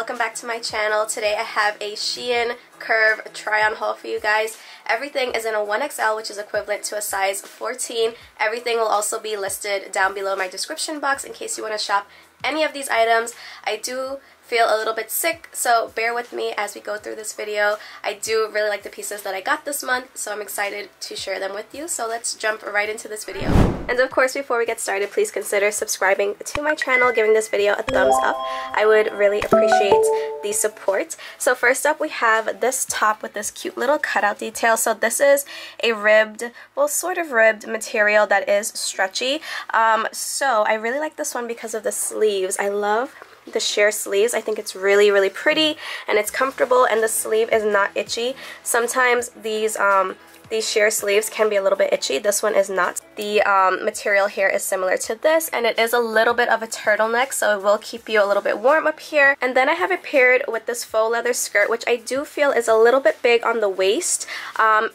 welcome back to my channel. Today I have a Shein Curve try-on haul for you guys. Everything is in a 1XL, which is equivalent to a size 14. Everything will also be listed down below my description box in case you want to shop any of these items. I do feel a little bit sick, so bear with me as we go through this video. I do really like the pieces that I got this month, so I'm excited to share them with you. So let's jump right into this video. And of course, before we get started, please consider subscribing to my channel, giving this video a thumbs up. I would really appreciate the support. So first up, we have this top with this cute little cutout detail. So this is a ribbed, well, sort of ribbed material that is stretchy. So I really like this one because of the sleeves. I love the sheer sleeves. I think it's really pretty and it's comfortable, and the sleeve is not itchy. Sometimes these sheer sleeves can be a little bit itchy. This one is not. The material here is similar to this, and it is a little bit of a turtleneck, so it will keep you a little bit warm up here. And then I have it paired with this faux leather skirt, which I do feel is a little bit big on the waist.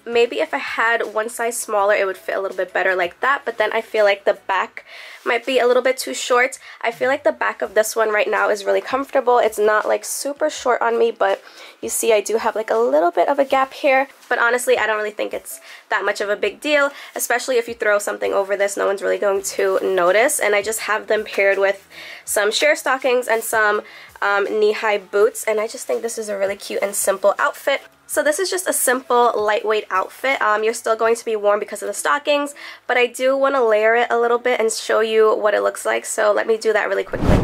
Maybe if I had one size smaller, it would fit a little bit better like that, but then I feel like the back might be a little bit too short. I feel like the back of this one right now is really comfortable. It's not like super short on me, but you see I do have like a little bit of a gap here. But honestly, I don't really think it's that much of a big deal, especially if you throw something over this, no one's really going to notice. And I just have them paired with some sheer stockings and some knee-high boots, and I just think this is a really cute and simple outfit. So this is just a simple, lightweight outfit. You're still going to be warm because of the stockings, but I do want to layer it a little bit and show you what it looks like, so let me do that really quickly.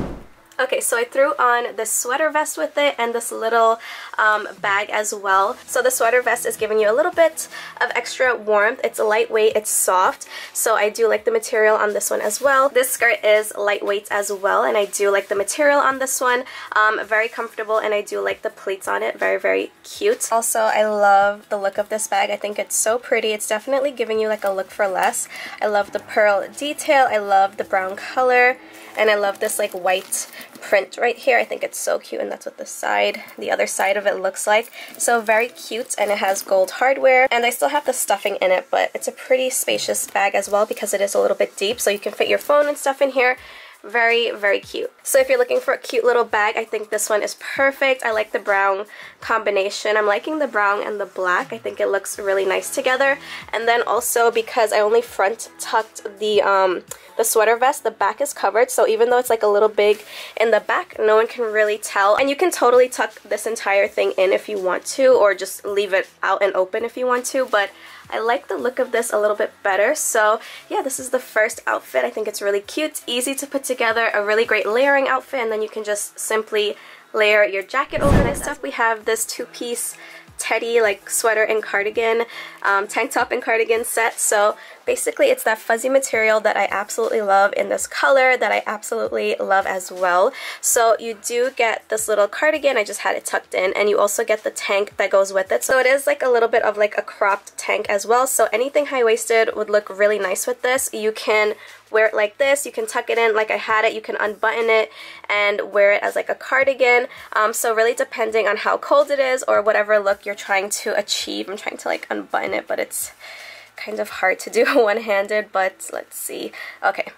Okay, so I threw on this sweater vest with it and this little bag as well. So the sweater vest is giving you a little bit of extra warmth. It's lightweight, it's soft, so I do like the material on this one as well. This skirt is lightweight as well, and I do like the material on this one. Very comfortable, and I do like the pleats on it. Very cute. Also, I love the look of this bag. I think it's so pretty. It's definitely giving you like a look for less. I love the pearl detail. I love the brown color. And I love this like white print right here. I think it's so cute, and that's what the other side of it looks like. So very cute, and it has gold hardware, and I still have the stuffing in it, but it's a pretty spacious bag as well because it is a little bit deep, so you can fit your phone and stuff in here. Very cute. So if you're looking for a cute little bag, I think this one is perfect. I like the brown combination. I'm liking the brown and the black. I think it looks really nice together. And then also, because I only front tucked the sweater vest, the back is covered, so even though it's like a little big in the back, no one can really tell. And you can totally tuck this entire thing in if you want to, or just leave it out and open if you want to, but I like the look of this a little bit better. So yeah, this is the first outfit. I think it's really cute, easy to put together, a really great layering outfit, and then you can just simply layer your jacket over. Next up, we have this two-piece teddy like sweater and cardigan, tank top and cardigan set. So basically it's that fuzzy material that I absolutely love in this color, that I absolutely love as well. So you do get this little cardigan, I just had it tucked in, and you also get the tank that goes with it. So it is like a little bit of like a cropped tank as well, so anything high-waisted would look really nice with this. You can wear it like this, you can tuck it in like I had it, you can unbutton it and wear it as like a cardigan. So really depending on how cold it is or whatever look you're trying to achieve. I'm trying to like unbutton it, but it's kind of hard to do one-handed, but let's see. Okay.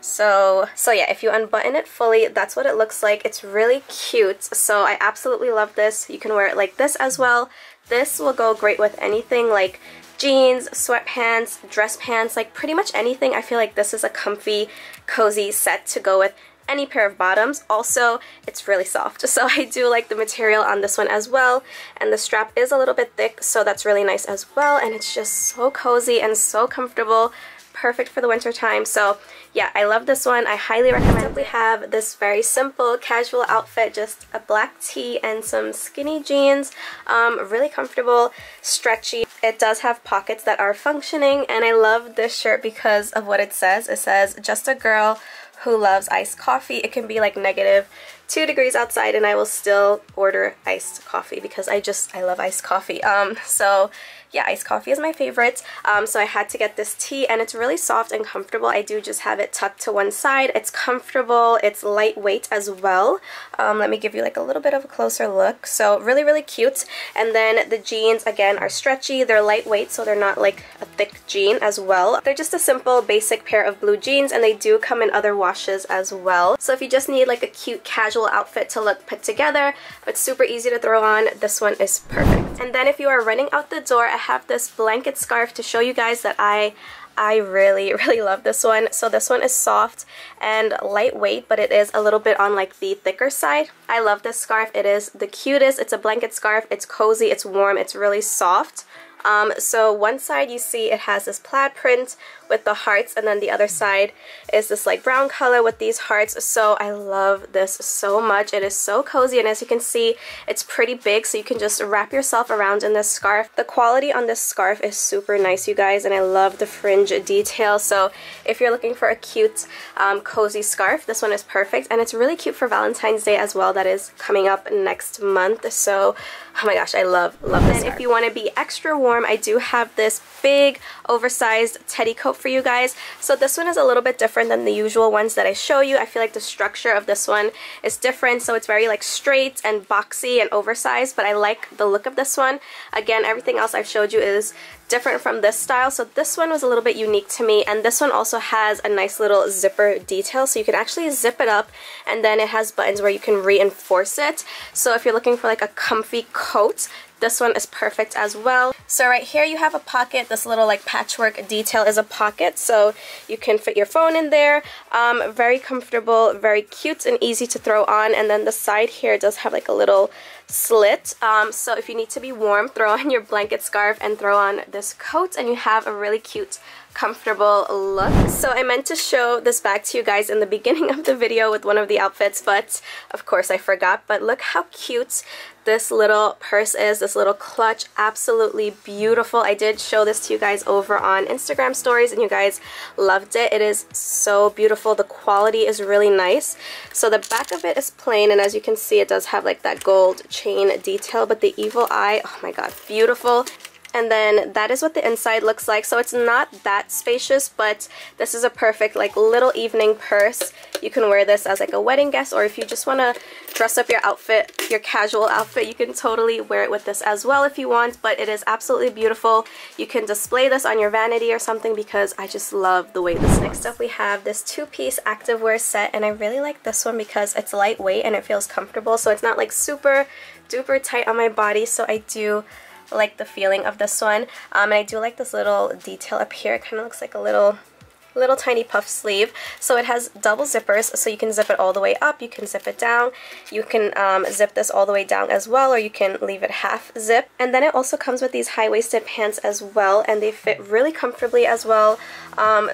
So yeah, if you unbutton it fully, that's what it looks like. It's really cute, so I absolutely love this. You can wear it like this as well. This will go great with anything like jeans, sweatpants, dress pants, like pretty much anything. I feel like this is a comfy, cozy set to go with any pair of bottoms. Also, it's really soft, so I do like the material on this one as well, and the strap is a little bit thick, so that's really nice as well, and it's just so cozy and so comfortable. Perfect for the winter time. So yeah, I love this one. I highly recommend it. We have this very simple casual outfit, just a black tee and some skinny jeans. Really comfortable, stretchy. It does have pockets that are functioning, and I love this shirt because of what it says. It says, "Just a girl who loves iced coffee." It can be like -2 degrees outside and I will still order iced coffee because I love iced coffee. So yeah, iced coffee is my favorite. So I had to get this tea, and it's really soft and comfortable. I do just have it tucked to one side. It's comfortable. It's lightweight as well. Let me give you like a little bit of a closer look. So really, really cute. And then the jeans, again, are stretchy. They're lightweight, so they're not like a thick jean as well. They're just a simple basic pair of blue jeans, and they do come in other washes as well. So if you just need like a cute casual outfit to look put together but super easy to throw on, this one is perfect. And then if you are running out the door, I have this blanket scarf to show you guys that I really, really love this one. So this one is soft and lightweight, but it is a little bit on like the thicker side. I love this scarf. It is the cutest. It's a blanket scarf. It's cozy, it's warm, it's really soft. So one side you see it has this plaid print with the hearts, and then the other side is this like brown color with these hearts. So I love this so much. It is so cozy, and as you can see, it's pretty big, so you can just wrap yourself around in this scarf. The quality on this scarf is super nice, you guys, and I love the fringe detail. So if you're looking for a cute cozy scarf, this one is perfect, and it's really cute for Valentine's Day as well. That is coming up next month. So oh my gosh, I love this. And if you want to be extra warm, I do have this big oversized teddy coat for you guys. So this one is a little bit different than the usual ones that I show you. I feel like the structure of this one is different, so it's very like straight and boxy and oversized, but I like the look of this one. Again, everything else I've showed you is different from this style, so this one was a little bit unique to me. And this one also has a nice little zipper detail, so you can actually zip it up, and then it has buttons where you can reinforce it. So if you're looking for like a comfy coat, this one is perfect as well. So right here you have a pocket. This little like patchwork detail is a pocket, so you can fit your phone in there. Very comfortable, very cute and easy to throw on. And then the side here does have like a little slit, so if you need to be warm, throw on your blanket scarf and throw on this coat, and you have a really cute comfortable look. So I meant to show this bag to you guys in the beginning of the video with one of the outfits, but of course I forgot. But look how cute this little purse is, this little clutch. Absolutely beautiful. I did show this to you guys over on Instagram stories, and you guys loved it. It is so beautiful. The quality is really nice. So the back of it is plain, and as you can see, it does have like that gold chain detail, but the evil eye, oh my god, beautiful. And then that is what the inside looks like. So it's not that spacious, but this is a perfect like little evening purse. You can wear this as like a wedding guest, or if you just want to dress up your outfit, your casual outfit, you can totally wear it with this as well if you want. But it is absolutely beautiful. You can display this on your vanity or something, because I just love the way this looks. Next up we have this two-piece activewear set, and I really like this one because it's lightweight and it feels comfortable. So it's not like super duper tight on my body, so I do like the feeling of this one. And I do like this little detail up here. It kind of looks like a little tiny puff sleeve. So it has double zippers, so you can zip it all the way up, you can zip it down, you can zip this all the way down as well, or you can leave it half zip. And then it also comes with these high-waisted pants as well, and they fit really comfortably as well.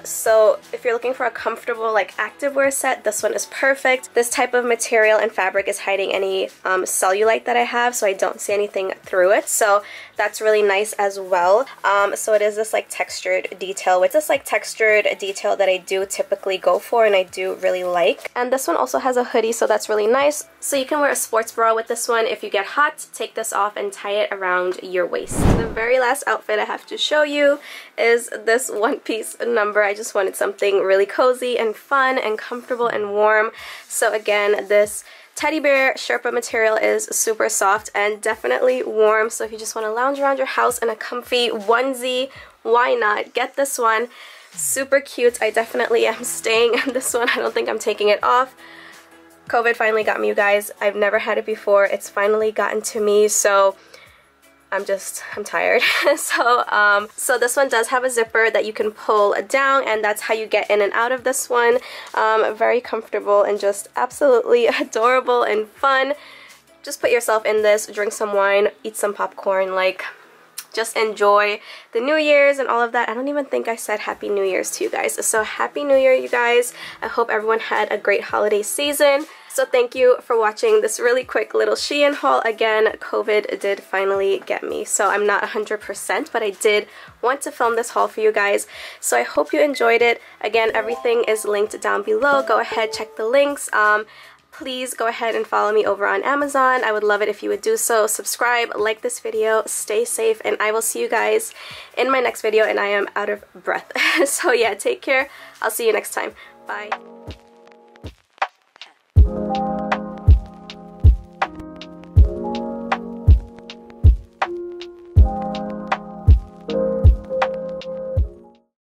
So if you're looking for a comfortable like activewear set, this one is perfect. This type of material and fabric is hiding any cellulite that I have, so I don't see anything through it, so that's really nice as well. So it is this like textured detail, with this like textured detail that I do typically go for and I do really like. And this one also has a hoodie, so that's really nice. So you can wear a sports bra with this one. If you get hot, take this off and tie it around your waist. The very last outfit I have to show you is this one-piece number. I just wanted something really cozy and fun and comfortable and warm. So again, this teddy bear Sherpa material is super soft and definitely warm. So if you just want to lounge around your house in a comfy onesie, why not? Get this one. Super cute. I definitely am staying in this one. I don't think I'm taking it off. COVID finally got me, you guys. I've never had it before. It's finally gotten to me, so I'm tired. So this one does have a zipper that you can pull down, and that's how you get in and out of this one. Very comfortable and just absolutely adorable and fun. Just put yourself in this, drink some wine, eat some popcorn, like just enjoy the New Year's and all of that. I don't even think I said Happy New Year's to you guys. So Happy New Year, you guys. I hope everyone had a great holiday season. So thank you for watching this really quick little Shein haul. Again, COVID did finally get me, so I'm not 100%, but I did want to film this haul for you guys. So I hope you enjoyed it. Again, everything is linked down below. Go ahead, check the links. please go ahead and follow me over on Amazon. I would love it if you would do so. Subscribe, like this video, stay safe, and I will see you guys in my next video, and I am out of breath. So yeah, take care. I'll see you next time. Bye.